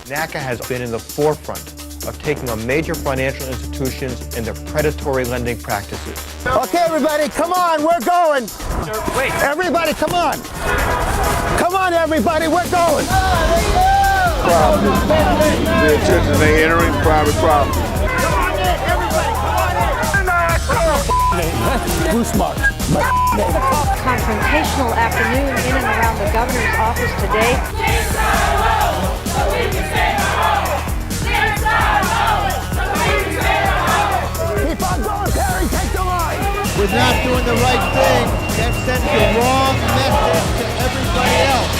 NACA has been in the forefront of taking on major financial institutions and their predatory lending practices. Okay, everybody, come on, we're going. Wait. Everybody, come on. Come on, everybody, we're going. The intention ain't entering private property. Come on in, everybody, come on in. Bruce Marks. It's a confrontational afternoon in and around the governor's office today. Keep on going, Perry, take the line. We're not doing the right thing. That sends the wrong message to everybody else.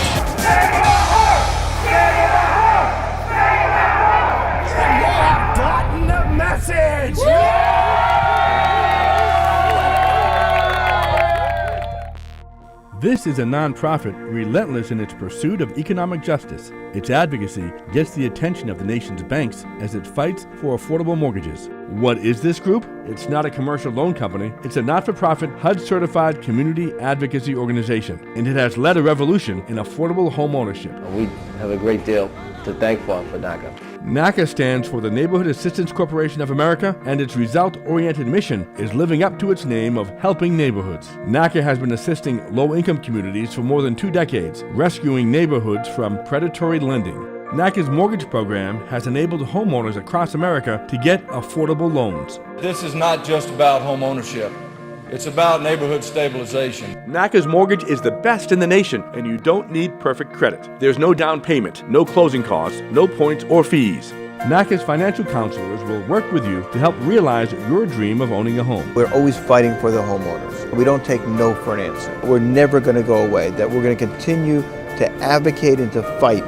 You have gotten the message. This is a nonprofit relentless in its pursuit of economic justice. Its advocacy gets the attention of the nation's banks as it fights for affordable mortgages. What is this group? It's not a commercial loan company. It's a not-for-profit HUD-certified community advocacy organization, and it has led a revolution in affordable home ownership. We have a great deal to thank for NACA. NACA stands for the Neighborhood Assistance Corporation of America, and its result-oriented mission is living up to its name of helping neighborhoods. NACA has been assisting low-income communities for more than 2 decades, rescuing neighborhoods from predatory lending. NACA's mortgage program has enabled homeowners across America to get affordable loans. This is not just about home ownership. It's about neighborhood stabilization. NACA's mortgage is the best in the nation, and you don't need perfect credit. There's no down payment, no closing costs, no points or fees. NACA's financial counselors will work with you to help realize your dream of owning a home. We're always fighting for the homeowners. We don't take no for an answer. We're never going to go away, that we're going to continue to advocate and to fight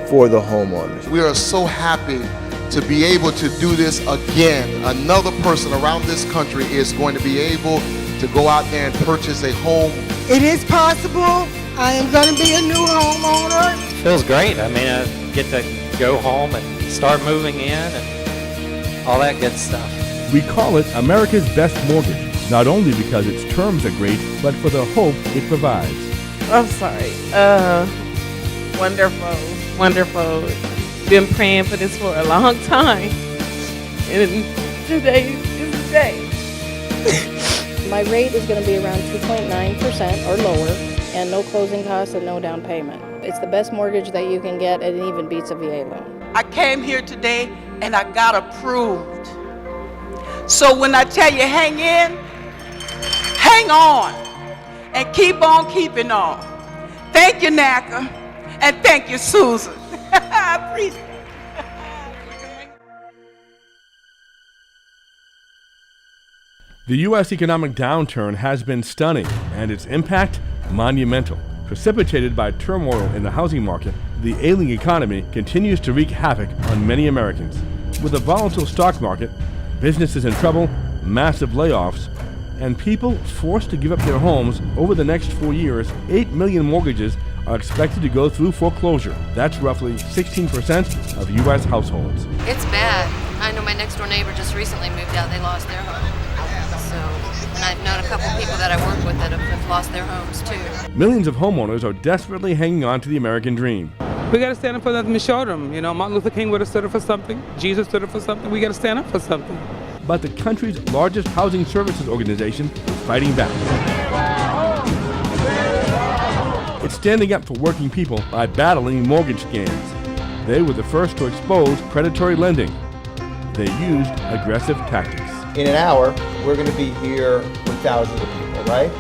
for the homeowners. We are so happy to be able to do this again. Another person around this country is going to be able to go out there and purchase a home. It is possible. I am going to be a new homeowner. Feels great. I mean, I get to go home and start moving in and all that good stuff. We call it America's Best Mortgage, not only because its terms are great, but for the hope it provides. I'm sorry. Wonderful. Been praying for this for a long time, and today is the day. My rate is going to be around 2.9% or lower, and no closing costs and no down payment. It's the best mortgage that you can get, and it even beats a VA loan. I came here today and I got approved. So when I tell you hang in, hang on, and keep on keeping on. Thank you, NACA, and thank you, Susan. I appreciate it. The U.S. economic downturn has been stunning, and its impact monumental. Precipitated by turmoil in the housing market, the ailing economy continues to wreak havoc on many Americans. With a volatile stock market, businesses in trouble, massive layoffs, and people forced to give up their homes over the next 4 years, 8 million mortgages are expected to go through foreclosure. That's roughly 16% of U.S. households. It's bad. I know my next door neighbor just recently moved out. They lost their home. So, and I've known a couple people that I work with that have lost their homes too. Millions of homeowners are desperately hanging on to the American dream. We got to stand up for them and show them. You know, Martin Luther King would have stood up for something. Jesus stood up for something. We got to stand up for something. But the country's largest housing services organization is fighting back. It's standing up for working people by battling mortgage scams. They were the first to expose predatory lending. They used aggressive tactics. In an hour, we're going to be here with thousands of people, right?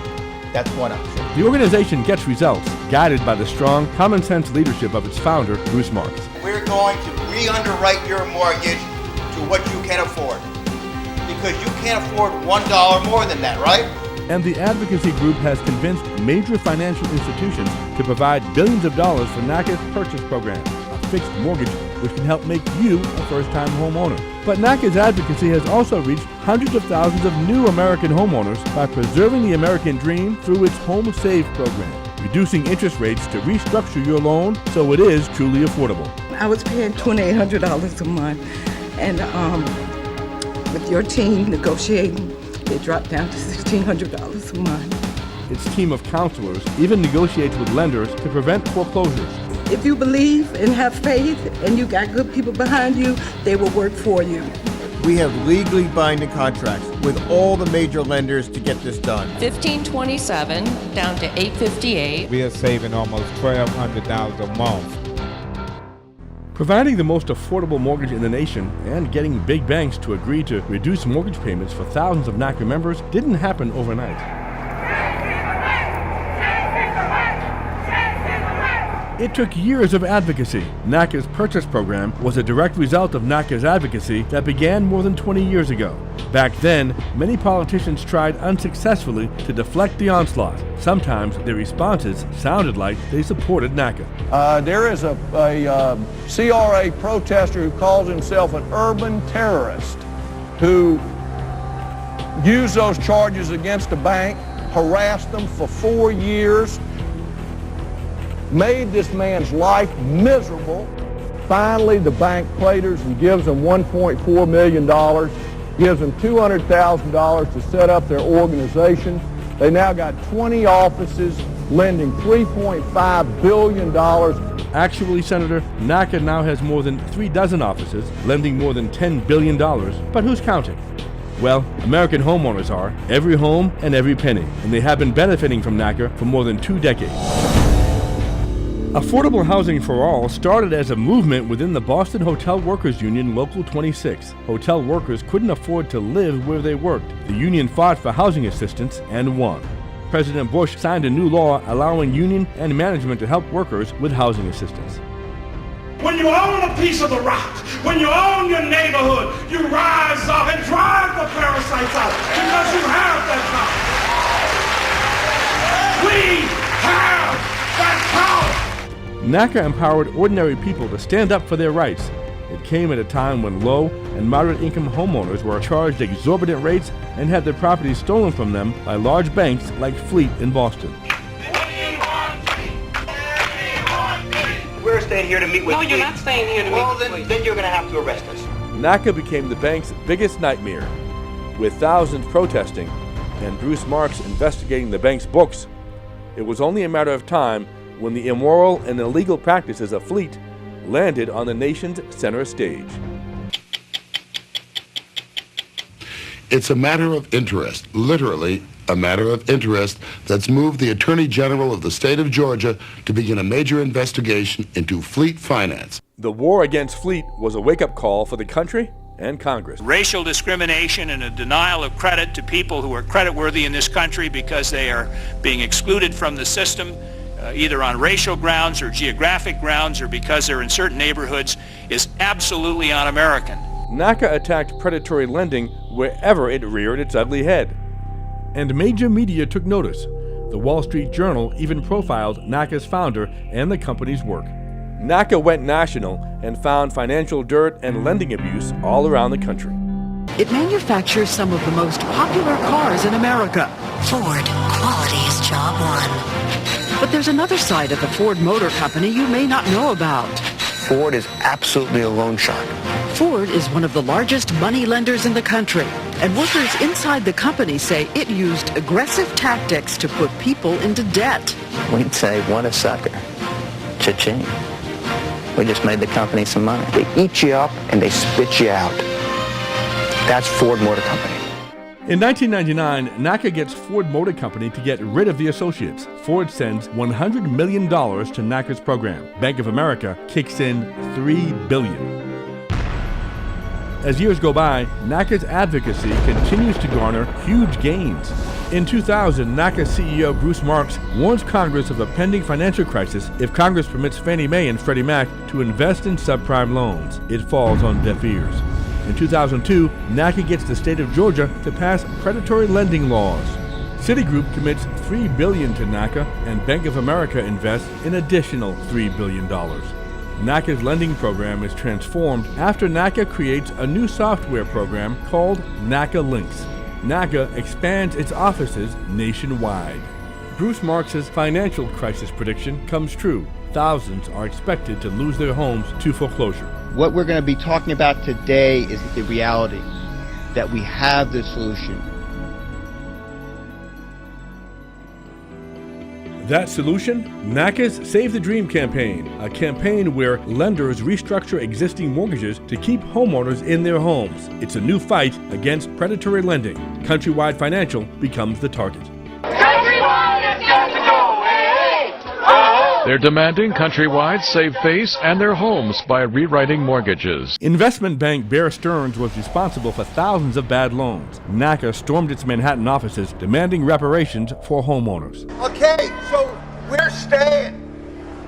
That's one option. The organization gets results, guided by the strong, common-sense leadership of its founder, Bruce Marks. We're going to re-underwrite your mortgage to what you can afford. Because you can't afford $1 more than that, right? And the advocacy group has convinced major financial institutions to provide billions of dollars for NACA's purchase program, a fixed mortgage which can help make you a first-time homeowner. But NACA's advocacy has also reached hundreds of thousands of new American homeowners by preserving the American dream through its Home Save program, reducing interest rates to restructure your loan so it is truly affordable. I was paying $2,800 a month, and with your team negotiating, it dropped down to $1,600 a month. Its team of counselors even negotiates with lenders to prevent foreclosures. If you believe and have faith and you got good people behind you, they will work for you. We have legally binding contracts with all the major lenders to get this done. 1527 down to 858. We are saving almost $1,200 a month. Providing the most affordable mortgage in the nation and getting big banks to agree to reduce mortgage payments for thousands of NACA members didn't happen overnight. It took years of advocacy. NACA's purchase program was a direct result of NACA's advocacy that began more than 20 years ago. Back then, many politicians tried unsuccessfully to deflect the onslaught. Sometimes their responses sounded like they supported NACA. There is a CRA protester who calls himself an urban terrorist who used those charges against a bank, harassed them for 4 years, made this man's life miserable. Finally, the bank platers and gives them $1.4 million, gives them $200,000 to set up their organization. They now got 20 offices, lending $3.5 billion. Actually, Senator, NACA now has more than 36 offices, lending more than $10 billion. But who's counting? Well, American homeowners are, every home and every penny, and they have been benefiting from NACA for more than 2 decades. Affordable housing for all started as a movement within the Boston Hotel Workers Union Local 26. Hotel workers couldn't afford to live where they worked. The union fought for housing assistance and won. President Bush signed a new law allowing union and management to help workers with housing assistance. When you own a piece of the rock, when you own your neighborhood, you rise up and drive the parasites out because you have that power. We have that power. NACA empowered ordinary people to stand up for their rights. It came at a time when low and moderate income homeowners were charged exorbitant rates and had their properties stolen from them by large banks like Fleet in Boston. We're staying here to meet with you. No, you're not staying here to meet with Well, then you're going to have to arrest us. NACA became the bank's biggest nightmare, with thousands protesting and Bruce Marks investigating the bank's books. It was only a matter of time when the immoral and illegal practices of Fleet landed on the nation's center stage. It's a matter of interest, literally a matter of interest, that's moved the Attorney General of the state of Georgia to begin a major investigation into Fleet finance. The war against Fleet was a wake-up call for the country and Congress. Racial discrimination and a denial of credit to people who are creditworthy in this country because they are being excluded from the system, either on racial grounds or geographic grounds or because they're in certain neighborhoods, is absolutely un-American. NACA attacked predatory lending wherever it reared its ugly head. And major media took notice. The Wall Street Journal even profiled NACA's founder and the company's work. NACA went national and found financial dirt and lending abuse all around the country. It manufactures some of the most popular cars in America. Ford, quality is job one. But there's another side of the Ford Motor Company you may not know about. Ford is absolutely a loan shark. Ford is one of the largest money lenders in the country, and workers inside the company say it used aggressive tactics to put people into debt. We'd say, what a sucker. Cha-ching. We just made the company some money. They eat you up and they spit you out. That's Ford Motor Company. In 1999, NACA gets Ford Motor Company to get rid of the associates. Ford sends $100 million to NACA's program. Bank of America kicks in $3 billion. As years go by, NACA's advocacy continues to garner huge gains. In 2000, NACA CEO Bruce Marks warns Congress of a pending financial crisis if Congress permits Fannie Mae and Freddie Mac to invest in subprime loans. It falls on deaf ears. In 2002, NACA gets the state of Georgia to pass predatory lending laws. Citigroup commits $3 billion to NACA, and Bank of America invests an additional $3 billion. NACA's lending program is transformed after NACA creates a new software program called NACA Links. NACA expands its offices nationwide. Bruce Marks's financial crisis prediction comes true. Thousands are expected to lose their homes to foreclosure. What we're going to be talking about today is the reality that we have the solution. That solution? NACA's Save the Dream campaign, a campaign where lenders restructure existing mortgages to keep homeowners in their homes. It's a new fight against predatory lending. Countrywide Financial becomes the target. Countrywide has got to go! Hey! Oh! They're demanding Countrywide save face and their homes by rewriting mortgages. Investment bank Bear Stearns was responsible for thousands of bad loans. NACA stormed its Manhattan offices demanding reparations for homeowners. Okay, so we're staying.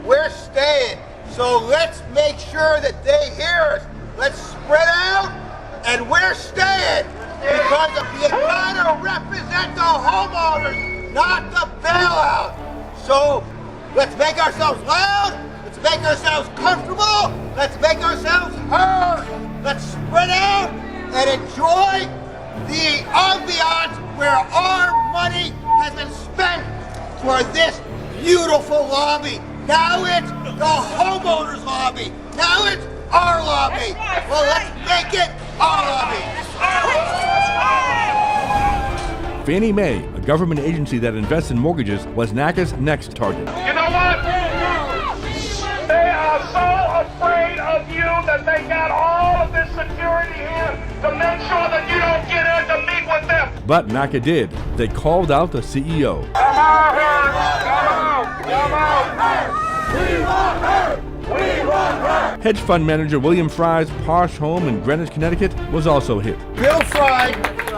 We're staying. So let's make sure that they hear us. Let's spread out, and we're staying. Because you gotta represent the homeowners, not the bailout. So let's make ourselves loud. Let's make ourselves comfortable. Let's make ourselves heard. Let's spread out and enjoy the ambiance where our money has been spent for this beautiful lobby. Now it's the homeowners lobby. Now it's our lobby. Well, let's make it our lobby. Fannie Mae, a government agency that invests in mortgages, was NACA's next target. You know what? They are so afraid of you that they got all of this security here to make sure that you don't get in to meet with them. But NACA did. They called out the CEO. Come on, come on. We want her. We want her. Hedge fund manager William Fry's posh home in Greenwich, Connecticut was also hit. Bill Fry,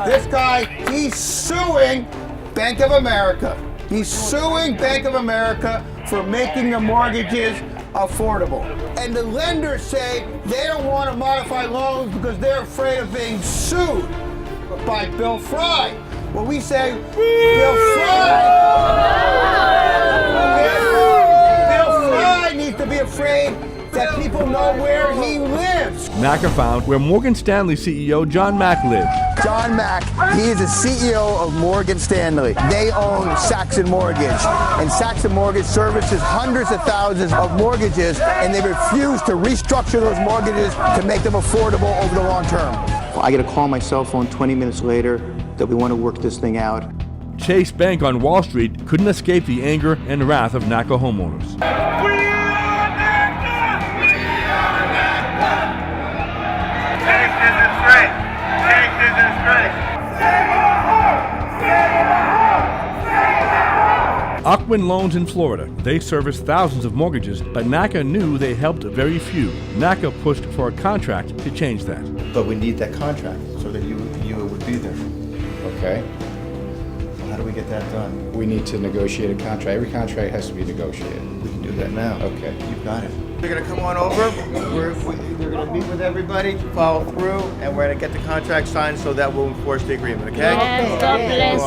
this guy, he's suing Bank of America. He's suing Bank of America for making the mortgages affordable. And the lenders say they don't want to modify loans because they're afraid of being sued by Bill Fry. Well, we say, Bill Fry needs to be afraid that people know where he lives. NACA found where Morgan Stanley CEO John Mack lived. John Mack, he is the CEO of Morgan Stanley. They own Saxon Mortgage, and Saxon Mortgage services hundreds of thousands of mortgages, and they refuse to restructure those mortgages to make them affordable over the long term. I get a call on my cell phone 20 minutes later that we want to work this thing out. Chase Bank on Wall Street couldn't escape the anger and wrath of NACA homeowners. Ocwen Loans in Florida. They service thousands of mortgages, but NACA knew they helped very few. NACA pushed for a contract to change that. But we need that contract so that you would be there. Okay? Well, how do we get that done? We need to negotiate a contract. Every contract has to be negotiated. We can do that now. Okay. You've got it. They're going to come on over. They're going to meet with everybody, follow through, and we're going to get the contract signed so that we'll enforce the agreement, okay? Yes, God bless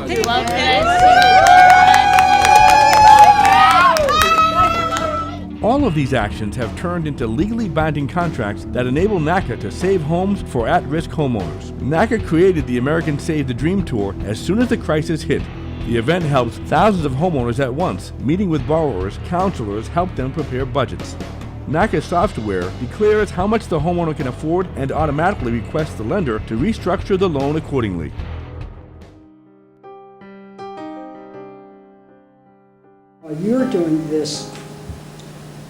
you. God bless you. All of these actions have turned into legally binding contracts that enable NACA to save homes for at-risk homeowners. NACA created the American Save the Dream Tour as soon as the crisis hit. The event helps thousands of homeowners at once. Meeting with borrowers, counselors help them prepare budgets. NACA software declares how much the homeowner can afford and automatically requests the lender to restructure the loan accordingly. You're doing this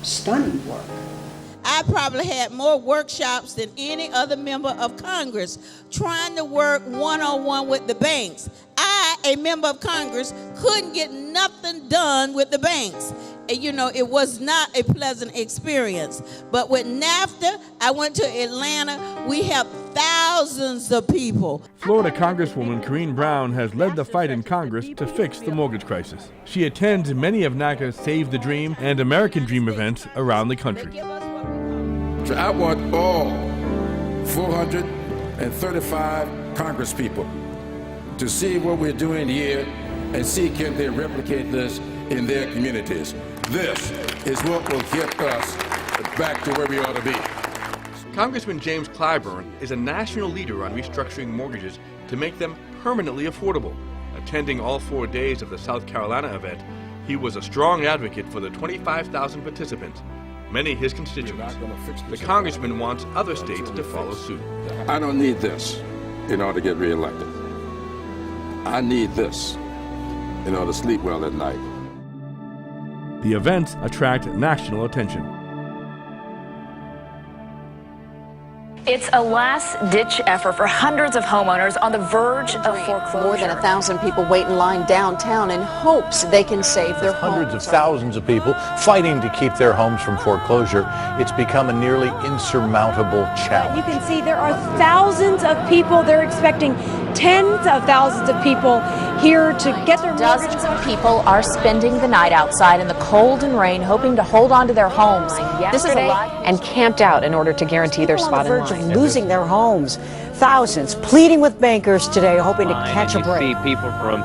stunning work. I probably had more workshops than any other member of Congress trying to work one-on-one with the banks. I, a member of Congress, couldn't get nothing done with the banks. And, you know, it was not a pleasant experience. But with NAFTA, I went to Atlanta. We have thousands of people. Florida Congresswoman Corrine Brown has led the fight in Congress to fix the mortgage crisis. She attends many of NACA's Save the Dream and American Dream events around the country. I want all 435 congresspeople to see what we're doing here and see can they replicate this in their communities. This is what will get us back to where we ought to be. Congressman James Clyburn is a national leader on restructuring mortgages to make them permanently affordable. Attending all 4 days of the South Carolina event, he was a strong advocate for the 25,000 participants, many his constituents. The congressman wants other states to follow suit. I don't need this in order to get reelected. I need this in order to sleep well at night. The events attract national attention. It's a last-ditch effort for hundreds of homeowners on the verge of foreclosure. More than 1,000 people wait in line downtown in hopes they can save their homes. Hundreds of thousands of people fighting to keep their homes from foreclosure. It's become a nearly insurmountable challenge. You can see there are thousands of people. They're expecting tens of thousands of people here to get their mortgage. Dozens of people are spending the night outside in the cold and rain, hoping to hold on to their homes. This is a lot, and camped out in order to guarantee their spot in line. Losing their homes. Thousands pleading with bankers today, hoping to catch a break. You see people from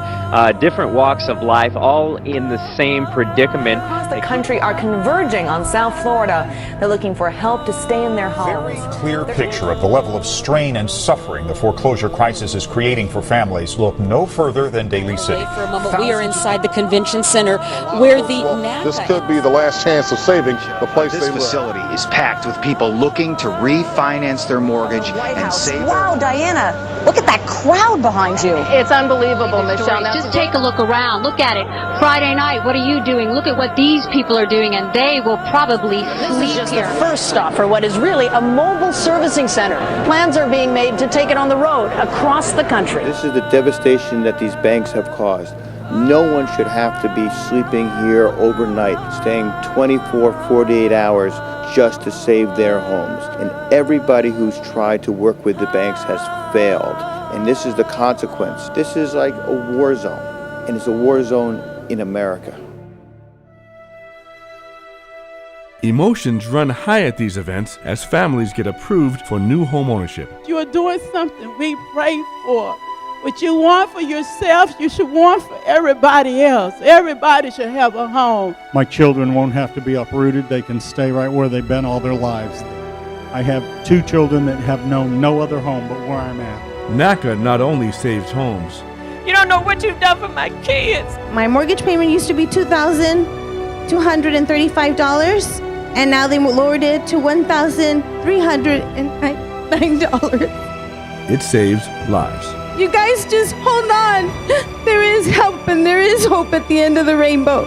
different walks of life, all in the same predicament. Across the country are converging on South Florida. They're looking for help to stay in their homes. Very clear picture of the level of strain and suffering the foreclosure crisis is creating for families. Look no further than Daly City. For a moment, we are inside the convention center where the NACA... This could be the last chance of saving the place this they live. This facility is packed with people looking to refinance their mortgage and save. Wow, Diana, look at that crowd behind you. It's unbelievable, Michelle. Just take a look around. Look at it. Friday night, what are you doing? Look at what these people are doing, and they will probably sleep just here. The first stop for what is really a mobile servicing center. Plans are being made to take it on the road across the country. This is the devastation that these banks have caused. No one should have to be sleeping here overnight, staying 24, 48 hours just to save their homes. And everybody who's tried to work with the banks has failed. And this is the consequence. This is like a war zone, and it's a war zone in America. Emotions run high at these events as families get approved for new home ownership. You are doing something we pray for. What you want for yourself, you should want for everybody else. Everybody should have a home. My children won't have to be uprooted. They can stay right where they've been all their lives. I have 2 children that have known no other home but where I'm at. NACA not only saves homes. You don't know what you've done for my kids. My mortgage payment used to be $2,235, and now they lowered it to $1,309. It saves lives. You guys just hold on. There is help and there is hope at the end of the rainbow.